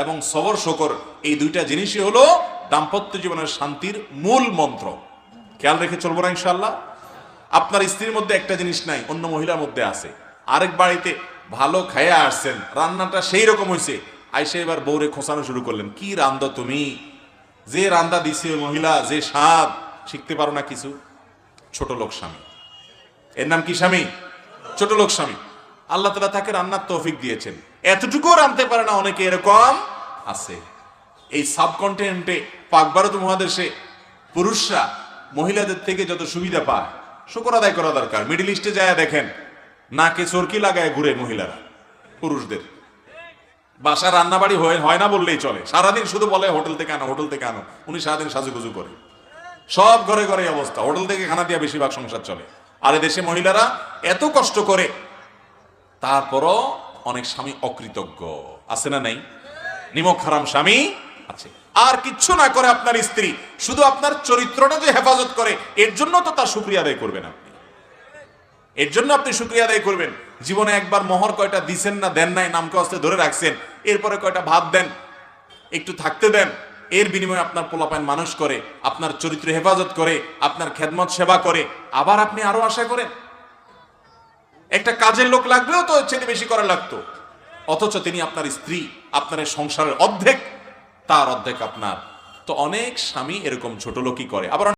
এবং সবর শকর, এই দুইটা জিনিসই হলো দাম্পত্য জীবনের শান্তির মূল মন্ত্র। খেয়াল রেখে চলবো না ইনশাআল্লাহ। আপনার স্ত্রীর মধ্যে একটা জিনিস নাই, অন্য মহিলার মধ্যে আছে। আরেক বাড়িতে ভালো খাইয়া আসছেন, রান্নাটা সেই রকম হয়েছে, আইসে এবার বউরে খোঁচানো শুরু করলেন, কি রান্দা তুমি, যে রান্দা দিছে মহিলা, যে স্বাদ, শিখতে পারো না কিছু। ছোট লোক স্বামী, এর নাম কি স্বামী? ছোট লোক স্বামী। আল্লাহ তাআলা তাকে রান্নার তৌফিক দিয়েছেন, এতটুকুও রাঁধতে পারে না, অনেকে এরকম আছে। এই সাবকন্টিনেন্টে, পাক ভারত মহাদেশে পুরুষরা মহিলাদের থেকে যত সুবিধা পায়, শুকর আদায় করা দরকার। মিডল ইস্টে যায় দেখেন, নাকে চরকি লাগায় ঘুরে মহিলারা পুরুষদের। বাসা রান্নাবাড়ি হয় না বললেই চলে, সারাদিন শুধু বলে হোটেল থেকে আনো, হোটেল থেকে আনো। উনি সারাদিন সাজুগুজু করে, সব ঘরে ঘরে অবস্থা, হোটেল থেকে খানা দিয়ে বেশিরভাগ সংসার চলে। আর দেশে মহিলারা এত কষ্ট করে, তারপরও অনেক স্বামী অকৃতজ্ঞ আছে না নাই? নিমক হারাম স্বামী আছে। আর কিচ্ছু না করে আপনার স্ত্রী, শুধু আপনার চরিত্রটা যে হেফাজত করে, এর জন্য তো তার শুকরিয়া আদায় করবেন আপনি। এর জন্য আপনি শুকরিয়া আদায় করবেন। জীবনে একবার মোহর কয়টা দিছেন না, দেন নাই, নামকে আস্তে ধরে রাখছেন, এরপরে কয়টা ভাত দেন, একটু থাকতে দেন, এর বিনিময়ে আপনার পোলাপাইন মানুষ করে, আপনার চরিত্র হেফাজত করে, আপনার খেদমত সেবা করে, আবার আপনি আরো আশা করেন। একটা কাজের লোক লাগলেও তো চেয়ে বেশি করা লাগতো, অথচ তিনি আপনার স্ত্রী, আপনার সংসারের অর্ধেক, তার অর্ধেক আপনার। তো অনেক স্বামী এরকম ছোট লোকই করে। আবার